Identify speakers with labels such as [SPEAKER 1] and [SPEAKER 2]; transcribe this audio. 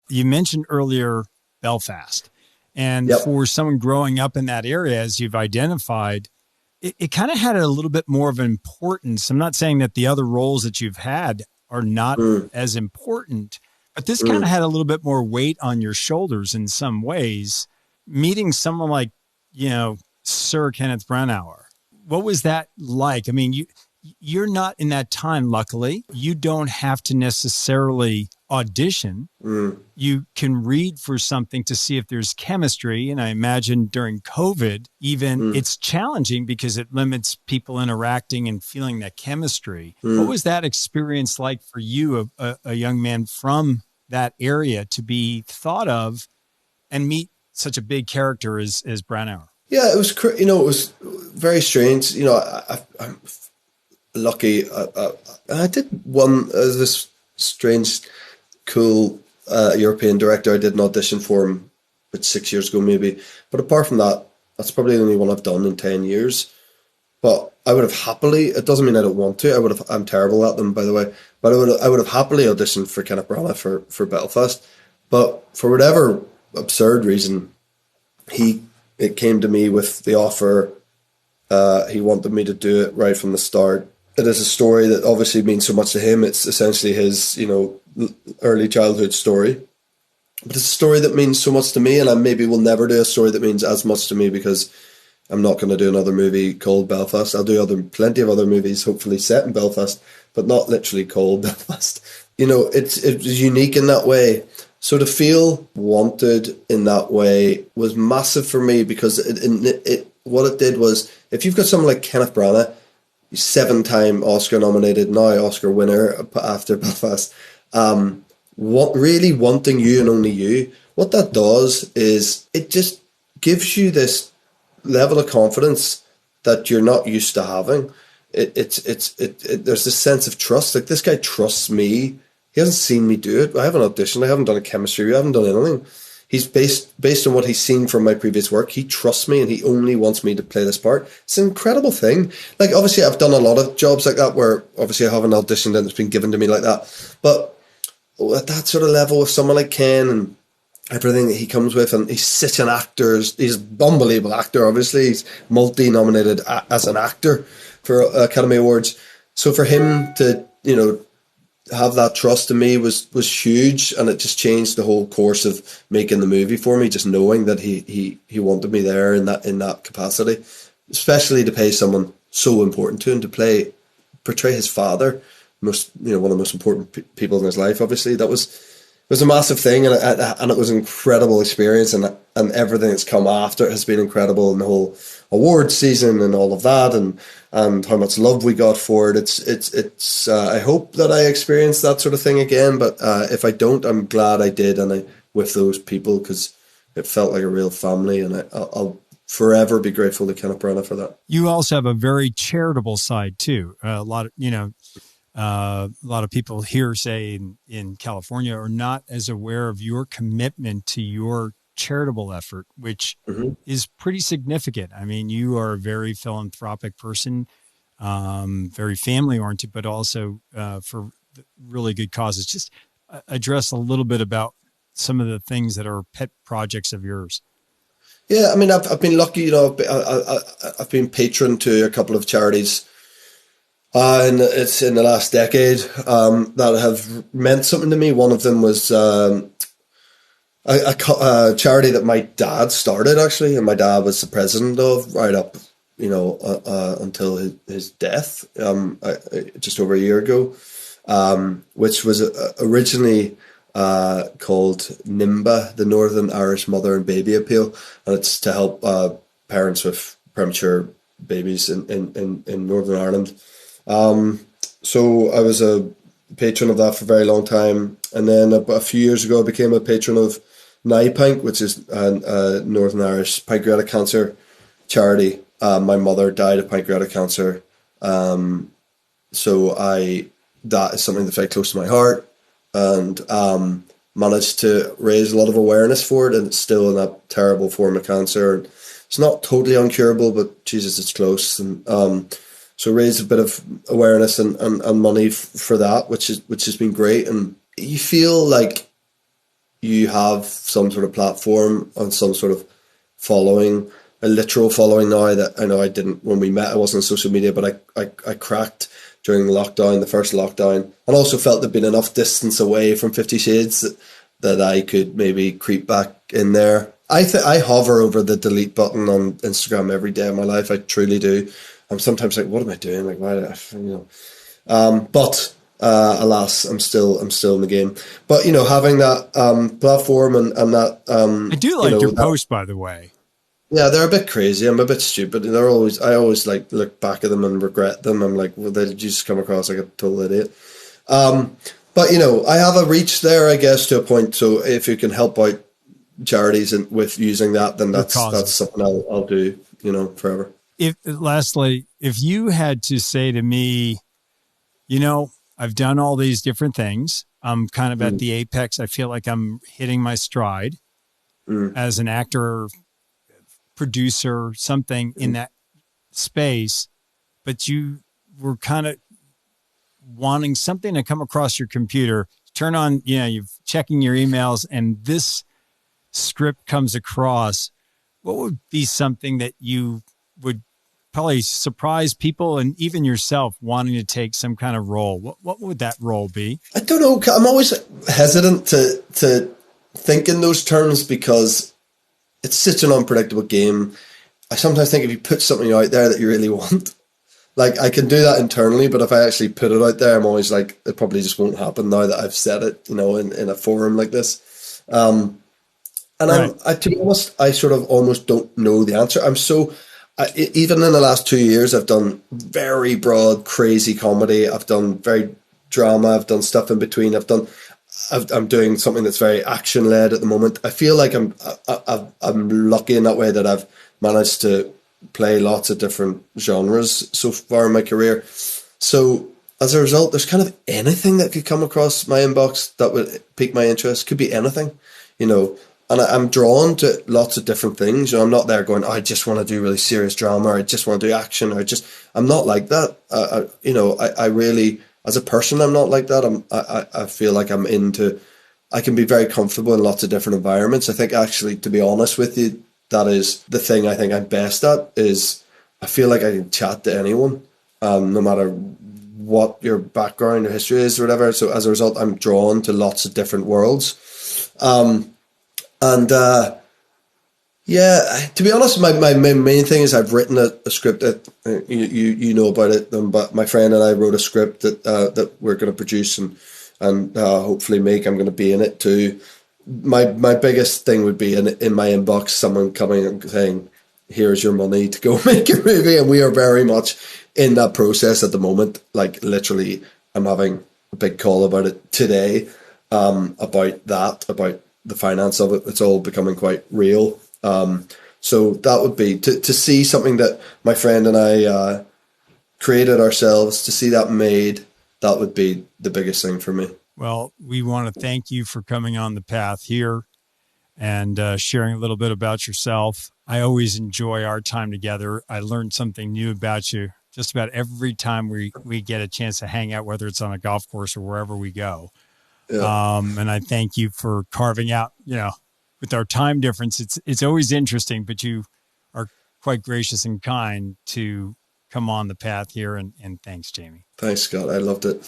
[SPEAKER 1] You mentioned earlier Belfast. And
[SPEAKER 2] Yep.
[SPEAKER 1] for someone growing up in that area, as you've identified, it kind of had a little bit more of an importance. I'm not saying that the other roles that you've had are not
[SPEAKER 2] Mm,
[SPEAKER 1] as important, but this kind of
[SPEAKER 2] mm.
[SPEAKER 1] had a little bit more weight on your shoulders in some ways. Meeting someone like, Sir Kenneth Branagh, what was that like? I mean, you're not in that time, luckily. You don't have to necessarily audition.
[SPEAKER 2] Mm,
[SPEAKER 1] You can read for something to see if there's chemistry. And I imagine during COVID, even
[SPEAKER 2] mm,
[SPEAKER 1] it's challenging because it limits people interacting and feeling that chemistry. What
[SPEAKER 2] mm.
[SPEAKER 1] was that experience like for you, a young man from that area, to be thought of and meet such a big character as Branagh?
[SPEAKER 2] Yeah, it was, it was very strange. I'm lucky. I did one, this strange, cool European director. I did an audition for him about 6 years ago, maybe. But apart from that, that's probably the only one I've done in 10 years. But I would have happily, it doesn't mean I don't want to. I'm terrible at them, by the way. But I would have happily auditioned for Kenneth Branagh for Belfast. But for whatever absurd reason, it came to me with the offer. He wanted me to do it right from the start. It is a story that obviously means so much to him. It's essentially his, early childhood story. But it's a story that means so much to me, and I maybe will never do a story that means as much to me because I'm not going to do another movie called Belfast. I'll do plenty of other movies, hopefully set in Belfast, but not literally called Belfast. It's unique in that way. So to feel wanted in that way was massive for me because what it did was, if you've got someone like Kenneth Branagh, 7-time Oscar nominated, now Oscar winner after Belfast, really wanting you and only you, what that does is it just gives you this level of confidence that you're not used to having. There's this sense of trust. Like, this guy trusts me. He hasn't seen me do it. I haven't auditioned. I haven't done a chemistry. I haven't done anything. He's based on what he's seen from my previous work. He trusts me and he only wants me to play this part. It's an incredible thing. Like, obviously I've done a lot of jobs like that where obviously I haven't auditioned and it's been given to me like that. But at that sort of level with someone like Ken and everything that he comes with, and he's such an actor. He's an unbelievable actor, obviously. He's multi-nominated as an actor for Academy Awards. So for him to, have that trust in me was huge, and it just changed the whole course of making the movie for me, just knowing that he wanted me there in that capacity, especially to pay someone so important to him, to portray his father, one of the most important people in his life. Obviously, it was a massive thing, and it was an incredible experience, and everything that's come after it has been incredible, and the whole award season and all of that, and how much love we got for it. It's I hope that I experience that sort of thing again, but if I don't, I'm glad I did, and with those people, because it felt like a real family, and I'll forever be grateful to Kenneth Branagh for that.
[SPEAKER 1] You also have a very charitable side too. A lot of people here, say in California, are not as aware of your commitment to your charitable effort, which
[SPEAKER 2] Mm-hmm.
[SPEAKER 1] is pretty significant. I mean, you are a very philanthropic person, very family oriented, but also for really good causes. Just address a little bit about some of the things that are pet projects of yours.
[SPEAKER 2] Yeah, I mean, I've been lucky. I've been patron to a couple of charities. And it's in the last decade that have meant something to me. One of them was a charity that my dad started, actually, and my dad was the president of right up, until his death just over a year ago, which was originally called NIMBA, the Northern Irish Mother and Baby Appeal, and it's to help parents with premature babies in Northern Ireland. So I was a patron of that for a very long time, and then a few years ago I became a patron of NIPANC, which is a Northern Irish pancreatic cancer charity. My mother died of pancreatic cancer, so that is something that's very close to my heart, and managed to raise a lot of awareness for it, and it's still in that terrible form of cancer. And it's not totally uncurable, but Jesus, it's close. And so raised a bit of awareness and money for that, which has been great. And you feel like you have some sort of platform and some sort of following, a literal following now that I know I didn't when we met. I wasn't on social media, but I cracked during lockdown, the first lockdown, and also felt there'd been enough distance away from 50 Shades that I could maybe creep back in there. I hover over the delete button on Instagram every day of my life. I truly do. I'm sometimes like, what am I doing? Like, why did but alas, I'm still in the game. But having that platform and that
[SPEAKER 1] I do like your post, by the way.
[SPEAKER 2] Yeah, they're a bit crazy. I'm a bit stupid. I always like look back at them and regret them. I'm like, well, they just come across like a total idiot. But I have a reach there, I guess, to a point. So if you can help out charities and with using that, then that's something I'll do, forever.
[SPEAKER 1] Lastly, if you had to say to me, I've done all these different things. I'm kind of at the apex. I feel like I'm hitting my stride as an actor, producer, something in that space, but you were kind of wanting something to come across your computer, turn on, you're checking your emails, and this script comes across. What would be something that you would probably surprise people and even yourself wanting to take some kind of role? What would that role be? I
[SPEAKER 2] don't know. I'm always hesitant to think in those terms because it's such an unpredictable game. I sometimes think if you put something out there that you really want, like I can do that internally, but if I actually put it out there, I'm always like, it probably just won't happen now that I've said it, in a forum like this. And right. To be honest, I sort of almost don't know the answer. Even in the last 2 years, I've done very broad, crazy comedy. I've done very drama. I've done stuff in between. I'm doing something that's very action led at the moment. I feel like I'm lucky in that way that I've managed to play lots of different genres so far in my career. So as a result, there's kind of anything that could come across my inbox that would pique my interest. Could be anything, and I'm drawn to lots of different things. I'm not there going, I just want to do really serious drama, or I just want to do action, or I'm not like that. I really, as a person, I'm not like that. I feel like I can be very comfortable in lots of different environments. I think actually, to be honest with you, that is the thing I think I'm best at, is I feel like I can chat to anyone, no matter what your background or history is or whatever. So as a result, I'm drawn to lots of different worlds. To be honest, my main thing is I've written a script that you know about it, but my friend and I wrote a script that we're going to produce and hopefully make. I'm going to be in it too. My biggest thing would be in my inbox, someone coming and saying, here's your money to go make your movie. And we are very much in that process at the moment. Like literally, I'm having a big call about it today, about the finance of it. It's all becoming quite real. So that would be to see something that my friend and I created ourselves, to see that made. That would be the biggest thing for me.
[SPEAKER 1] Well, we want to thank you for coming on the path here and sharing a little bit about yourself. I always enjoy our time together. I learned something new about you just about every time we get a chance to hang out, whether it's on a golf course or wherever we go. Yeah. And I thank you for carving out, with our time difference, it's always interesting, but you are quite gracious and kind to come on the path here. And thanks, Jamie.
[SPEAKER 2] Thanks, Scott. I loved it.